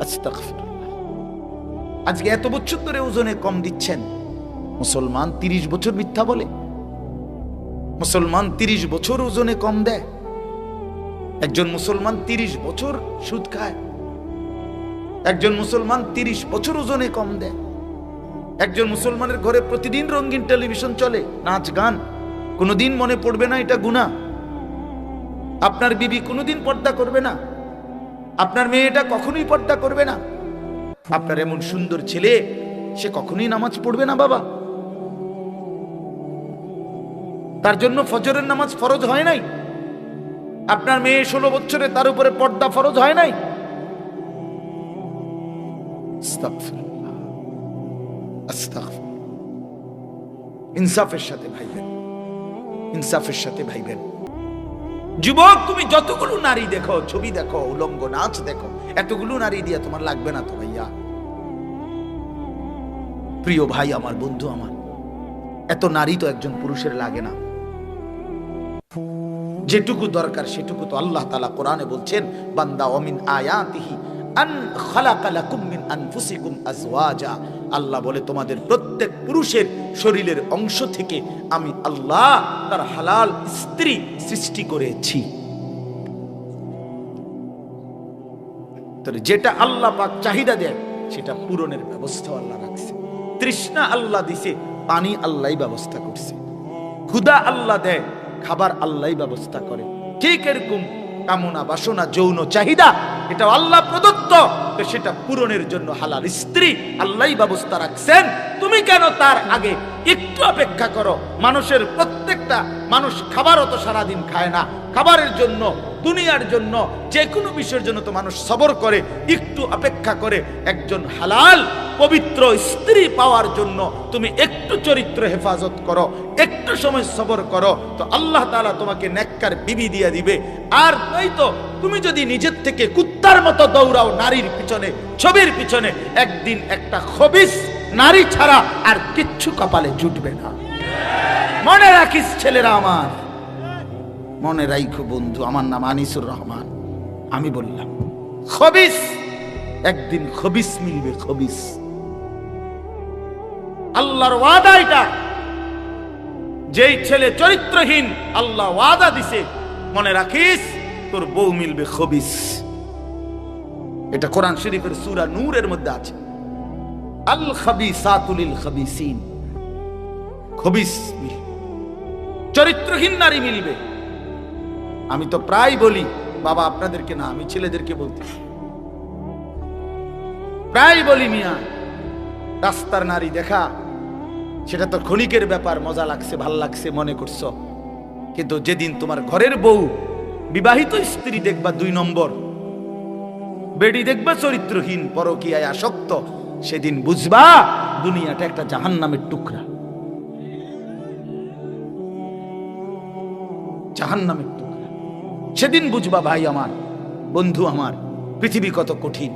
আস্তাগফিরুল্লাহ। আজকে এত বছর ধরে ওজনে কম দিচ্ছেন, মুসলমান 30 বছর মিথ্যা বলে, মুসলমান 30 বছর ওজনে কম দেয়, একজন মুসলমান 30 বছর সুদ খায়, একজন মুসলমান 30 বছর ওজনে কম দেয়, একজন মুসলমানের ঘরে প্রতিদিন রঙিন টেলিভিশন চলে, নাচ গান, কোনোদিন মনে পড়বে না এটা গুনাহ। আপনার বিবি কোনোদিন পর্দা করবে না, আপনার মেয়েটা কখনোই পর্দা করবে না, আপনার এমন সুন্দর ছেলে সে কখনোই নামাজ পড়বে না বাবা। তার জন্য ফজরের নামাজ ফরজ হয় নাই। আপনার মেয়ে 16 বছরে, তার উপরে পর্দা ফরজ হয় নাই। আস্তাগফিরুল্লাহ, আস্তাগফিরুল্লাহ। ইনসাফের সাথে ভাইবেন, ইনসাফের সাথে ভাইবেন। যুবক, তুমি যতগুলো নারী দেখো, ছবি দেখো, উলঙ্গ নাচ দেখো, এতগুলো নারী দিয়ে তোমার লাগবে না তো ভাইয়া। প্রিয় ভাই আমার, বন্ধু আমার, এত নারী তো একজন পুরুষের লাগে না। যেটুকু দরকার সেটুকু তো আল্লাহ তাআলা কোরআনে বলছেন, বান্দা ওমিন আয়াতিহি আন খালাকা লাকুম মিন আনফুসিকুম আজওয়াজা। আল্লাহ বলে তোমাদের প্রত্যেক পুরুষের শরীরের অংশ থেকে আমি আল্লাহ তার হালাল স্ত্রী সৃষ্টি করেছি। যেটা আল্লাহ পাক চাহিদা দেয় সেটা পূরণের ব্যবস্থা আল্লাহ রাখছে। তৃষ্ণা আল্লাহ দিছে, পানি আল্লাহই ব্যবস্থা করছে। ক্ষুধা আল্লাহ দেয়, খাবার আল্লাহই ব্যবস্থা করে। ঠিক এরকম কামনা বাসনা যৌন চাহিদা এটা আল্লাহ প্রদত্ত, তো সেটা পূরণের জন্য হালাল স্ত্রী আল্লাহই ব্যবস্থা রাখছেন। তুমি কেন তার আগে একটু অপেক্ষা করো? মানুষের প্রত্যেকটা মানুষ খাবারও তো সারাদিন খায় না। খাবারের জন্য, দুনিয়ার জন্য, যে কোনো বিষয়ের জন্য তো মানুষ সবর করে, একটু অপেক্ষা করে। একজন হালাল পবিত্র স্ত্রী পাওয়ার জন্য তুমি একটু চরিত্র হেফাজত করো, একটু সময় সবর করো, তো আল্লাহ তাআলা তোমাকে নেককার বিবি দিয়ে দিবে। আর নয়তো তুমি যদি নিজের থেকে কুত্তার মতো দৌড়াও নারীর পিছনে, ছবির পিছনে, একদিন একটা খবিস নারী ছাড়া আর কিচ্ছু কপালে জুটবে না। মনে রাখিস ছেলেরা আমার, মনে রাখো বন্ধু, আমার নাম আনিসুর রহমান। আমি বললাম খবিস, একদিন খবিস মিলবে, খবিস। আল্লাহর ওয়াদা এটা। যেই ছেলে চরিত্রহীন আল্লাহ ওয়াদা দিছে, মনে রাখিস তোর বউ মিলবে খবিস। এটা কোরআন শরীফের সূরা নূরের মধ্যে আছে। আল খাবিসাতু লিল খাবিসিন, খবিস মিলবে, চরিত্রহীন নারী মিলবে। আমি তো প্রায় বলি বাবা, আপনাদেরকে না, আমি ছেলেদেরকে বলতে প্রায় বলি, মিয়া রাস্তার নারী দেখা সেটা তো ক্ষণিকের ব্যাপার, মজা লাগছে, ভাল লাগছে মনে করছো, কিন্তু যেদিন তোমার ঘরের বউ, বিবাহিত স্ত্রী দেখবা 2 নম্বর, বেডি দেখবা চরিত্রহীন, পরকীয়ায় আসক্ত, সেদিন বুঝবা দুনিয়াটা একটা জাহান্নামের টুকরা, জাহান্নামের টুকরা। সেদিন বুঝবা ভাই আমার, বন্ধু আমার, পৃথিবী কত কঠিন,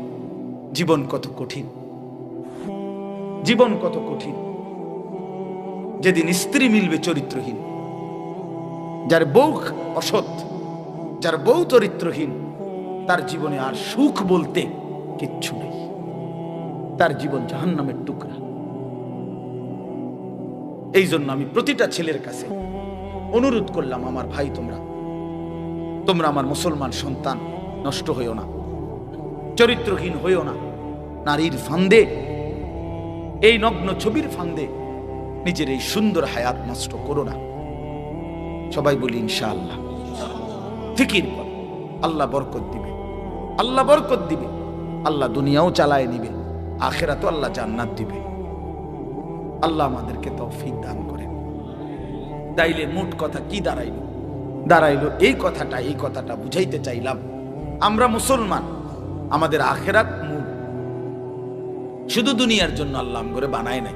জীবন কত কঠিন, জীবন কত কঠিন। যেদিন স্ত্রী মিলবে চরিত্রহীন, যার বউ অসৎ, যার বউ চরিত্রহীন, তার জীবনে আর সুখ বলতে কিচ্ছু নেই, তার জীবন জাহান্নামের টুকরা। এই জন্য আমি প্রতিটা ছেলের কাছে অনুরোধ করলাম, আমার ভাই, তোমরা আমার মুসলমান সন্তান, নষ্ট হইও না, চরিত্রহীন হইও না, নারীর ফান্দে, এই নগ্ন ছবির ফান্দে নিজের এই সুন্দর হায়াত নষ্ট করো না। সবাই বলি ইনশাআল্লাহ। ফিকির কর, আল্লাহ বরকত দিবে, আল্লাহ বরকত দিবে, আল্লাহ দুনিয়াও চালায় নিবে, আখিরাতেও আল্লাহ জান্নাত দিবে। আল্লাহ আমাদেরকে তৌফিক দান করেন। তাইলে মোট কথা কি দাঁড়াইলো এই কথাটা বুঝাইতে চাইলাম, আমরা মুসলমান, আমাদের আখিরাত মূল। শুধু দুনিয়ার জন্য আল্লাহ আমগরে বানায় নাই,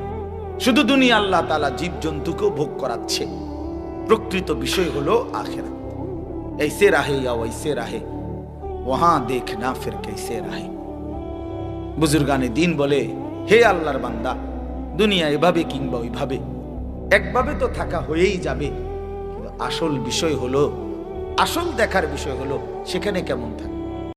শুধু দুনিয়া আল্লাহ তাআলা জীব জন্তুকেও ভোগ করাচ্ছে। প্রকৃত বিষয় হলো আখিরাত। ऐसे रहे या वैसे रहे, वहां देखना फिर कैसे रहे। বুজুর্গানে দিন বলে, হে আল্লাহর বান্দা, দুনিয়া এভাবে কিংবা ওইভাবে, একভাবে তো থাকা হয়েই যাবে, কিন্তু আসল বিষয় হলো, আসল দেখার বিষয় হলো সেখানে কেমন থাকে।